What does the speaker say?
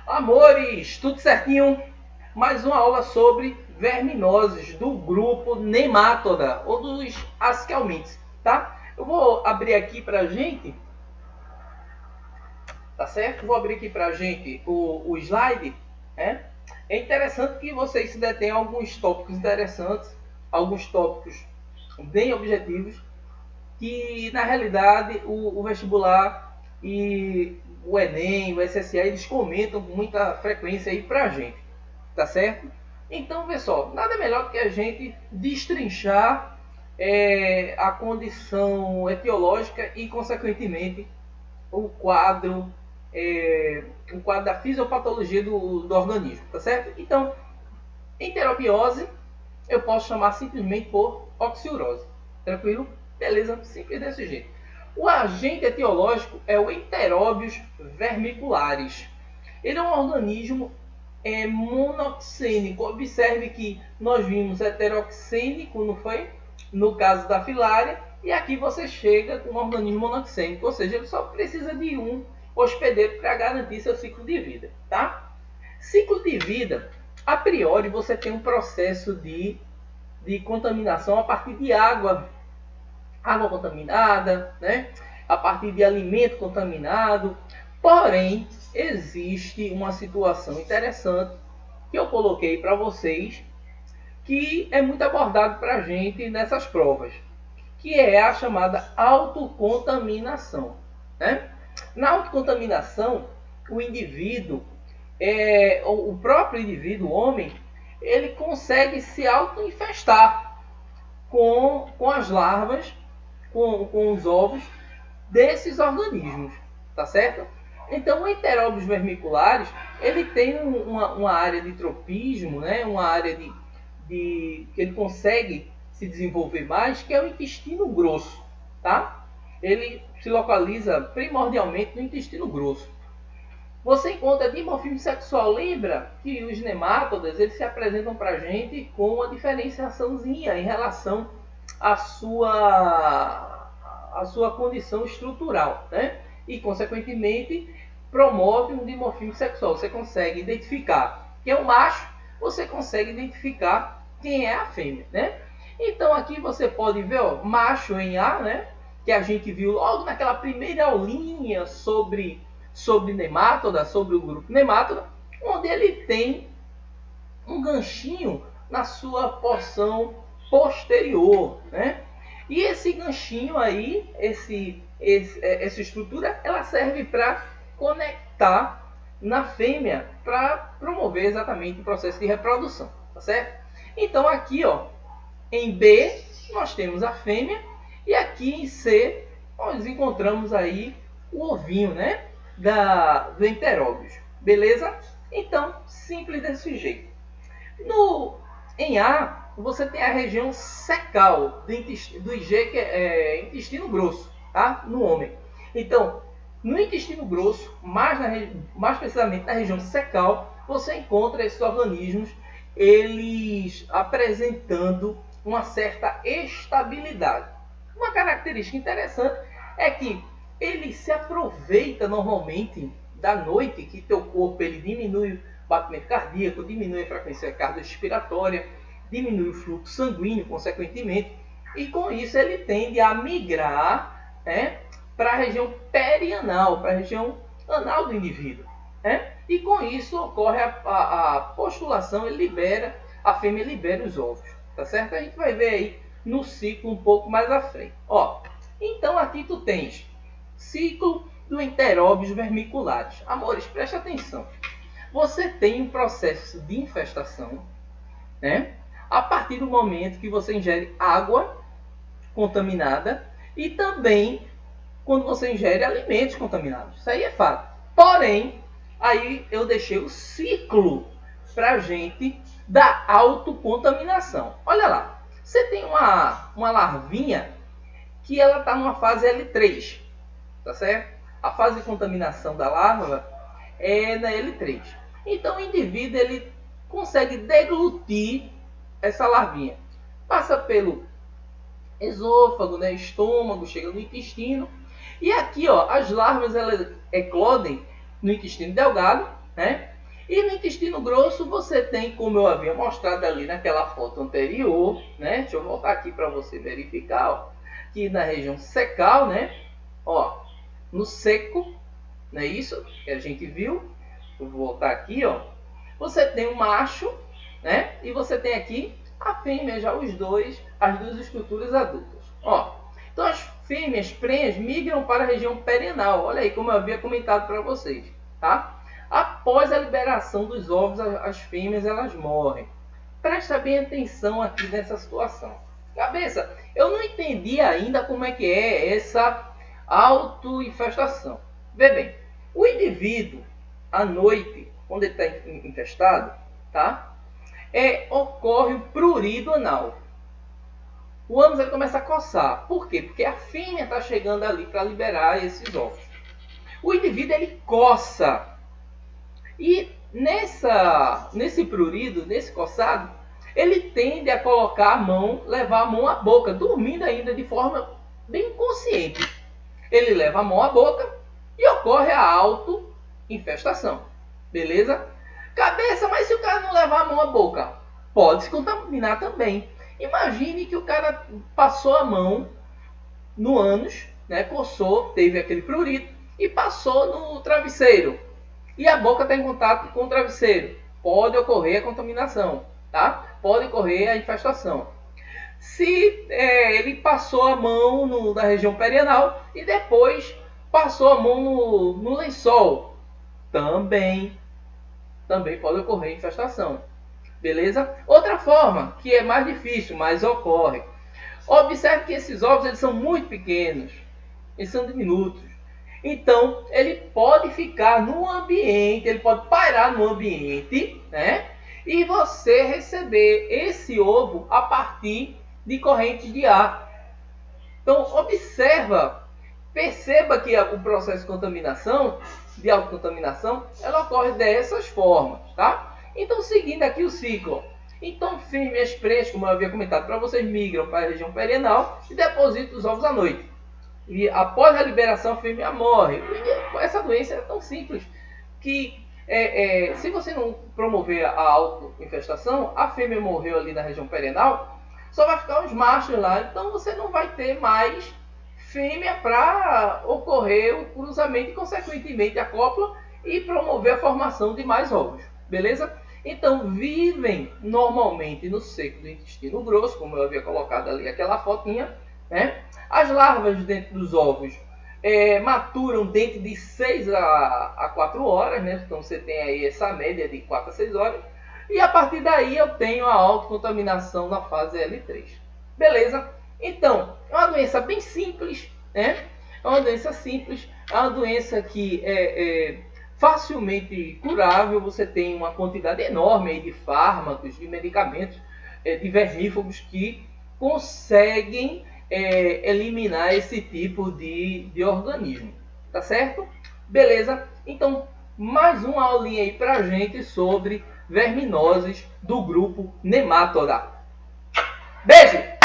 Amores, tudo certinho? Mais uma aula sobre verminoses do grupo Nematoda ou dos Ascalmites, tá? Eu vou abrir aqui pra gente, tá certo? Vou abrir aqui pra gente o slide, né? É interessante que vocês se detenham a alguns tópicos interessantes, alguns tópicos bem objetivos, que na realidade o vestibular e o Enem, o SSA, eles comentam com muita frequência aí pra gente, tá certo? Então, pessoal, nada melhor do que a gente destrinchar a condição etiológica e, consequentemente, o quadro, o quadro da fisiopatologia do organismo, tá certo? Então, enterobiose eu posso chamar simplesmente por oxiurose. Tranquilo? Beleza, simples desse jeito. O agente etiológico é o Enteróbios vermiculares. Ele é um organismo monoxênico. Observe que nós vimos heteroxênico, não foi? No caso da filária. E aqui você chega com um organismo monoxênico. Ou seja, ele só precisa de um hospedeiro para garantir seu ciclo de vida. Tá? Ciclo de vida, a priori, você tem um processo de contaminação a partir de água contaminada, né? A partir de alimento contaminado. Porém, existe uma situação interessante que eu coloquei para vocês, que é muito abordado para a gente nessas provas, que é a chamada autocontaminação, né? Na autocontaminação, o indivíduo, o próprio indivíduo, o homem, ele consegue se auto-infestar com as larvas, com os ovos desses organismos, tá certo? Então, o Enteróbios vermiculares, ele tem uma área de tropismo, né? Uma área que ele consegue se desenvolver mais, que é o intestino grosso, tá? Ele se localiza primordialmente no intestino grosso. Você encontra dimorfismo sexual. Lembra que os nemátodas, eles se apresentam para a gente com uma diferenciaçãozinha em relação à sua condição estrutural, né? E, consequentemente, promove um dimorfismo sexual. Você consegue identificar quem é o macho, você consegue identificar quem é a fêmea, né? Então, aqui você pode ver, ó, macho em A, né? Que a gente viu logo naquela primeira aulinha sobre Nematoda, sobre o grupo Nematoda, onde ele tem um ganchinho na sua porção posterior, né? E esse ganchinho aí, essa estrutura, ela serve para conectar na fêmea para promover exatamente o processo de reprodução, tá certo? Então aqui, ó, em B nós temos a fêmea e aqui em C nós encontramos aí o ovinho, né? Do Enteróbios, beleza? Então, simples desse jeito. Em A, você tem a região secal do IG, que é intestino grosso, tá? No homem. Então, no intestino grosso, mais precisamente na região secal, você encontra esses organismos, eles apresentando uma certa estabilidade. Uma característica interessante é que ele se aproveita normalmente da noite, que teu corpo ele diminui o batimento cardíaco, diminui a frequência cardiorrespiratória, diminui o fluxo sanguíneo, consequentemente, e com isso ele tende a migrar, né, para a região perianal, para a região anal do indivíduo, né? E com isso ocorre a postulação, a fêmea libera os ovos, tá certo? A gente vai ver aí no ciclo um pouco mais à frente. Ó, então aqui tu tens ciclo do Enteróbios vermiculares. Amores, preste atenção. Você tem um processo de infestação, né? A partir do momento que você ingere água contaminada e também quando você ingere alimentos contaminados. Isso aí é fato. Porém, aí eu deixei o ciclo para a gente da autocontaminação. Olha lá, você tem uma larvinha que ela está numa fase L3, tá certo? A fase de contaminação da larva é na L3. Então o indivíduo ele consegue deglutir essa larvinha. Passa pelo esôfago, né, estômago, chega no intestino. E aqui, ó, as larvas elas eclodem no intestino delgado, né? E no intestino grosso você tem, como eu havia mostrado ali naquela foto anterior, né? Deixa eu voltar aqui para você verificar, ó, que na região cecal, né? Ó, no seco, não é isso que a gente viu? Eu vou voltar aqui, ó. Você tem o macho, né? E você tem aqui a fêmea, já os dois, as duas estruturas adultas. Ó, então as fêmeas prenhas migram para a região perianal. Olha aí como eu havia comentado para vocês, tá? Após a liberação dos ovos, as fêmeas elas morrem. Presta bem atenção aqui nessa situação. Cabeça, eu não entendi ainda como é que é essa autoinfestação. Vê bem, o indivíduo, à noite, quando ele está infestado, tá? Ocorre o prurido anal. O ânus ele começa a coçar. Por quê? Porque a fêmea está chegando ali para liberar esses ovos. O indivíduo ele coça. E nesse prurido, nesse coçado, ele tende a colocar a mão, levar a mão à boca, dormindo ainda de forma bem inconsciente. Ele leva a mão à boca e ocorre a autoinfestação. Beleza? Cabeça, mas se o cara não levar a mão à boca, pode se contaminar também. Imagine que o cara passou a mão no ânus, né, coçou, teve aquele prurito e passou no travesseiro. E a boca está em contato com o travesseiro. Pode ocorrer a contaminação, tá? Pode ocorrer a infestação. Se ele passou a mão na região perianal e depois passou a mão no lençol, também pode ocorrer infestação. Beleza? Outra forma, que é mais difícil, mas ocorre. Observe que esses ovos eles são muito pequenos. Eles são diminutos. Então, ele pode ficar no ambiente, ele pode pairar no ambiente, né? E você receber esse ovo a partir de correntes de ar. Então, perceba que o processo de contaminação, de autocontaminação, ela ocorre dessas formas, tá? Então, seguindo aqui o ciclo. Então, fêmeas prenhas, como eu havia comentado para vocês, migram para a região perianal e depositam os ovos à noite. E após a liberação, a fêmea morre. Essa doença é tão simples que se você não promover a autoinfestação, a fêmea morreu ali na região perianal, só vai ficar os machos lá. Então você não vai ter mais fêmea para ocorrer o cruzamento e, consequentemente, a cópula e promover a formação de mais ovos. Beleza? Então, vivem normalmente no seco do intestino grosso, como eu havia colocado ali aquela fotinha, né? As larvas dentro dos ovos maturam dentro de 6 a 4 horas, né? Então você tem aí essa média de 4 a 6 horas. E a partir daí eu tenho a autocontaminação na fase L3. Beleza? Então, é uma doença bem simples, né? É uma doença simples, é uma doença que é facilmente curável. Você tem uma quantidade enorme aí de fármacos, de medicamentos, de vermífugos que conseguem eliminar esse tipo de organismo, tá certo? Beleza? Então, mais uma aulinha aí pra gente sobre verminoses do grupo Nematoda. Beijo!